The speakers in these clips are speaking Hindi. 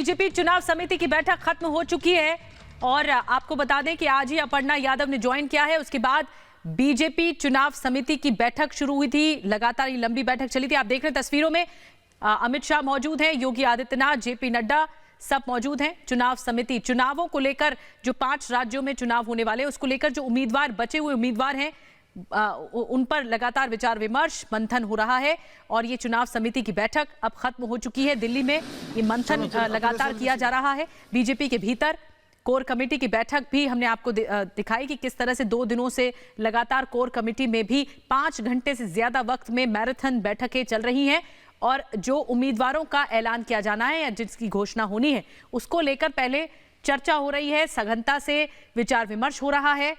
बीजेपी चुनाव समिति की बैठक खत्म हो चुकी है और आपको बता दें कि आज ही अपर्णा यादव ने ज्वाइन किया है। उसके बाद बीजेपी चुनाव समिति की बैठक शुरू हुई थी। लगातार ये लंबी बैठक चली थी। आप देख रहे हैं तस्वीरों में अमित शाह मौजूद हैं, योगी आदित्यनाथ, जेपी नड्डा सब मौजूद हैं। चुनाव समिति चुनावों को लेकर जो 5 राज्यों में चुनाव होने वाले हैं उसको लेकर जो उम्मीदवार बचे हुए उम्मीदवार हैं उन पर लगातार विचार विमर्श मंथन हो रहा है और ये चुनाव समिति की बैठक अब खत्म हो चुकी है। दिल्ली में ये मंथन लगातार किया जा रहा है। बीजेपी के भीतर कोर कमेटी की बैठक भी हमने आपको दिखाई कि किस तरह से 2 दिनों से लगातार कोर कमेटी में भी 5 घंटे से ज्यादा वक्त में मैराथन बैठकें चल रही हैं और जो उम्मीदवारों का ऐलान किया जाना है या जिसकी घोषणा होनी है उसको लेकर पहले चर्चा हो रही है, सघनता से विचार विमर्श हो रहा है।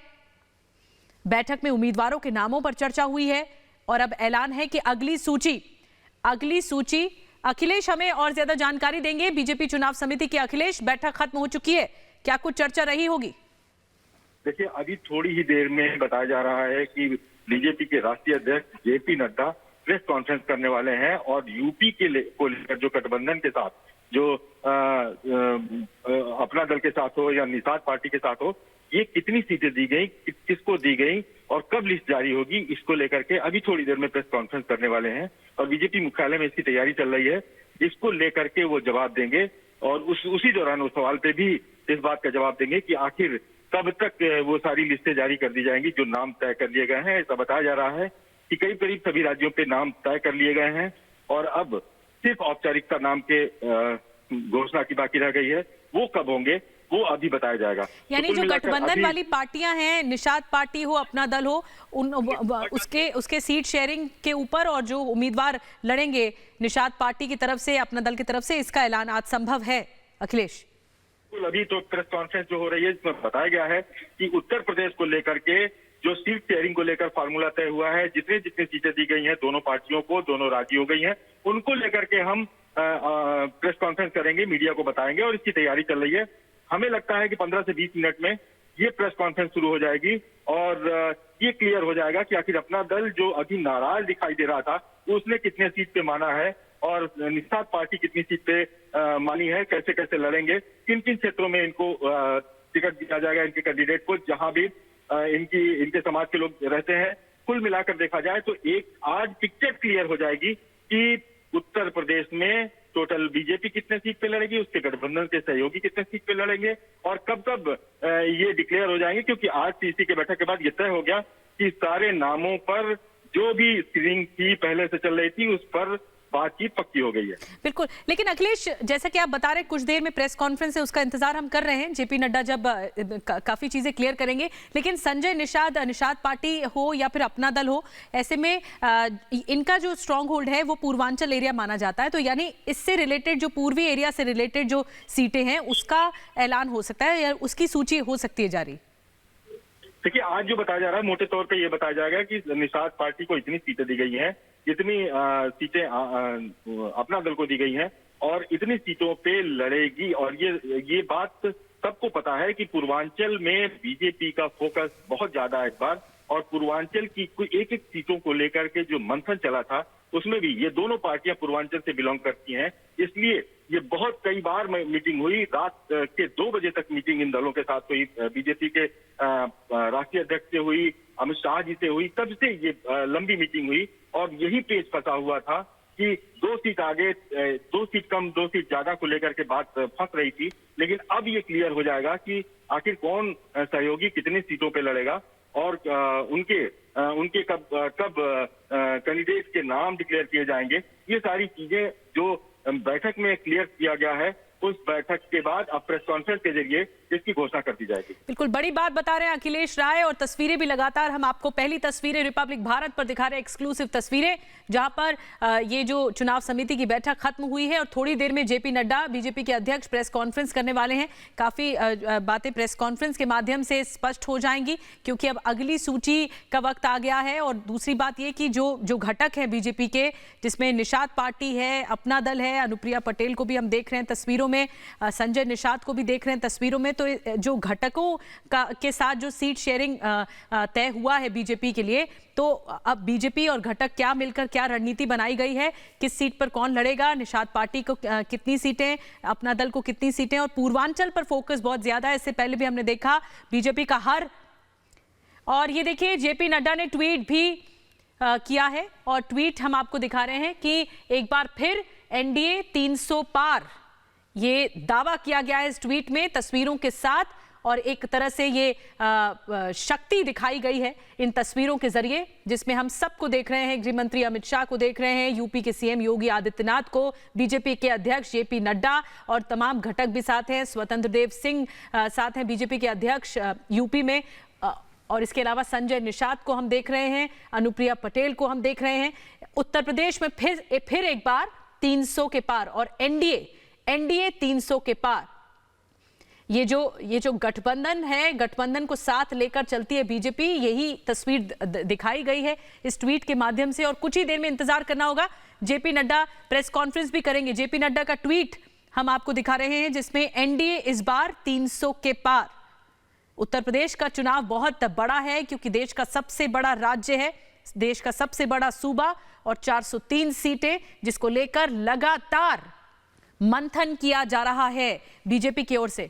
बैठक में उम्मीदवारों के नामों पर चर्चा हुई है और अब ऐलान है कि अगली सूची अखिलेश हमें और ज्यादा जानकारी देंगे। बीजेपी चुनाव समिति की अखिलेश, बैठक खत्म हो चुकी है, क्या कुछ चर्चा रही होगी? देखिए, अभी थोड़ी ही देर में बताया जा रहा है कि बीजेपी के राष्ट्रीय अध्यक्ष जेपी नड्डा प्रेस कॉन्फ्रेंस करने वाले हैं और यूपी को लेकर जो गठबंधन के साथ जो अपना दल के साथ हो या निषाद पार्टी के साथ हो, ये कितनी सीटें दी गई, किसको दी गई और कब लिस्ट जारी होगी, इसको लेकर के अभी थोड़ी देर में प्रेस कॉन्फ्रेंस करने वाले हैं और बीजेपी मुख्यालय में इसकी तैयारी चल रही है। इसको लेकर के वो जवाब देंगे और उसी दौरान उस सवाल पे भी इस बात का जवाब देंगे कि आखिर कब तक वो सारी लिस्टें जारी कर दी जाएंगी जो नाम तय कर लिए गए हैं। ऐसा बताया जा रहा है कि करीब सभी राज्यों पे नाम तय कर लिए गए हैं और अब सिर्फ औपचारिकता नाम के घोषणा की बाकी रह गई है। वो कब होंगे वो अभी बताया जाएगा। यानी जो गठबंधन वाली पार्टियां हैं, निषाद पार्टी हो, अपना दल हो, उसके सीट शेयरिंग के ऊपर और जो उम्मीदवार लड़ेंगे निषाद पार्टी की तरफ से, अपना दल की तरफ से, इसका ऐलान आज संभव है अखिलेश? अभी तो प्रेस कॉन्फ्रेंस जो हो रही है इसमें बताया गया है कि उत्तर प्रदेश को लेकर के जो सीट शेयरिंग को लेकर फार्मूला तय हुआ है, जितनी सीटें दी गई हैं दोनों पार्टियों को, दोनों राजी हो गई हैं, उनको लेकर के हम प्रेस कॉन्फ्रेंस करेंगे, मीडिया को बताएंगे और इसकी तैयारी चल रही है। हमें लगता है कि 15 से 20 मिनट में ये प्रेस कॉन्फ्रेंस शुरू हो जाएगी और ये क्लियर हो जाएगा कि आखिर अपना दल जो अभी नाराज दिखाई दे रहा था उसने कितने सीट पे माना है और निषाद पार्टी कितनी सीट पे मानी है, कैसे कैसे लड़ेंगे, किन किन क्षेत्रों में इनको टिकट दिया जाएगा इनके कैंडिडेट को, जहां भी इनके समाज के लोग रहते हैं। कुल मिलाकर देखा जाए तो एक आज पिक्चर क्लियर हो जाएगी कि उत्तर प्रदेश में टोटल बीजेपी कितने सीट पे लड़ेगी, उसके गठबंधन के सहयोगी कितने सीट पे लड़ेंगे और कब ये डिक्लेयर हो जाएंगे, क्योंकि आज सीसी के बैठक के बाद ये तय हो गया कि सारे नामों पर जो भी स्क्रीनिंग की पहले से चल रही थी उस पर बातचीत पक्की हो गई है। बिल्कुल, लेकिन अखिलेश जैसा कि आप बता रहे हैं कुछ देर में प्रेस कॉन्फ्रेंस है, उसका इंतजार हम कर रहे हैं। जेपी नड्डा जब काफी चीजें क्लियर करेंगे, लेकिन संजय निषाद पार्टी हो या फिर अपना दल हो, ऐसे में इनका जो स्ट्रॉन्ग होल्ड है वो पूर्वांचल एरिया माना जाता है, तो यानी इससे रिलेटेड जो पूर्वी एरिया से रिलेटेड जो सीटें हैं उसका ऐलान हो सकता है या उसकी सूची हो सकती है जारी? देखिए, आज जो बताया जा रहा है मोटे तौर पे ये बताया जाएगा कि निषाद पार्टी को इतनी सीटें दी गई हैं, इतनी सीटें अपना दल को दी गई हैं और इतनी सीटों पे लड़ेगी और ये बात सबको पता है कि पूर्वांचल में बीजेपी का फोकस बहुत ज्यादा है इस बार और पूर्वांचल की एक सीटों को लेकर के जो मंथन चला था उसमें भी ये दोनों पार्टियां पूर्वांचल से बिलोंग करती हैं, इसलिए ये बहुत कई बार मीटिंग हुई, रात के 2 बजे तक मीटिंग इन दलों के साथ हुई, बीजेपी के राष्ट्रीय अध्यक्ष से हुई, अमित शाह जी से हुई, तब से ये लंबी मीटिंग हुई और यही पेज फंसा हुआ था कि 2 सीट आगे 2 सीट कम 2 सीट ज्यादा को लेकर के बात फंस रही थी। लेकिन अब ये क्लियर हो जाएगा कि आखिर कौन सहयोगी कितनी सीटों पे लड़ेगा और उनके कब कैंडिडेट के नाम डिक्लेयर किए जाएंगे। ये सारी चीजें जो बैठक में क्लियर किया गया है उस बैठक के बाद अब प्रेस कॉन्फ्रेंस के जरिए इसकी घोषणा कर दी जाएगी। बिल्कुल बड़ी बात बता रहे हैं अखिलेश राय और तस्वीरें भी लगातार हम आपको पहली तस्वीरें रिपब्लिक भारत पर दिखा रहे हैं, एक्सक्लूसिव तस्वीरें जहां पर ये जो चुनाव समिति की बैठक खत्म हुई है और थोड़ी देर में जेपी नड्डा बीजेपी के अध्यक्ष प्रेस कॉन्फ्रेंस करने वाले हैं। काफी बातें प्रेस कॉन्फ्रेंस के माध्यम से स्पष्ट हो जाएंगी क्योंकि अब अगली सूची का वक्त आ गया है। और दूसरी बात ये कि जो घटक है बीजेपी के, जिसमें निषाद पार्टी है, अपना दल है, अनुप्रिया पटेल को भी हम देख रहे हैं तस्वीरों में, संजय निषाद को भी देख रहे हैं तस्वीरों में, तो तो जो घटकों के साथ जो सीट शेयरिंग तय हुआ है बीजेपी के लिए, तो अब बीजेपी और घटक क्या मिलकर क्या रणनीति बनाई गई है, किस सीट पर कौन लड़ेगा, निषाद पार्टी को कितनी सीटें, अपना दल को कितनी सीटें, और पूर्वांचल पर फोकस बहुत ज्यादा है। इससे पहले भी हमने देखा बीजेपी का हर, और ये देखिए जेपी नड्डा ने ट्वीट भी किया है, और ट्वीट हम आपको दिखा रहे हैं कि एक बार फिर एनडीए 300 पार, ये दावा किया गया है इस ट्वीट में तस्वीरों के साथ, और एक तरह से ये शक्ति दिखाई गई है इन तस्वीरों के जरिए, जिसमें हम सबको देख रहे हैं, गृह मंत्री अमित शाह को देख रहे हैं, यूपी के सीएम योगी आदित्यनाथ को, बीजेपी के अध्यक्ष जेपी नड्डा और तमाम घटक भी साथ हैं, स्वतंत्र देव सिंह साथ हैं बीजेपी के अध्यक्ष यूपी में, और इसके अलावा संजय निषाद को हम देख रहे हैं, अनुप्रिया पटेल को हम देख रहे हैं। उत्तर प्रदेश में फिर एक बार 300 के पार, और एनडीए 300 के पार। ये जो गठबंधन है, गठबंधन को साथ लेकर चलती है बीजेपी, यही तस्वीर दिखाई गई है इस ट्वीट के माध्यम से। और कुछ ही देर में इंतजार करना होगा, जेपी नड्डा प्रेस कॉन्फ्रेंस भी करेंगे। जेपी नड्डा का ट्वीट हम आपको दिखा रहे हैं, जिसमें एनडीए इस बार 300 के पार। उत्तर प्रदेश का चुनाव बहुत बड़ा है, क्योंकि देश का सबसे बड़ा राज्य है, देश का सबसे बड़ा सूबा, और 403 सीटें, जिसको लेकर लगातार मंथन किया जा रहा है बीजेपी की ओर से।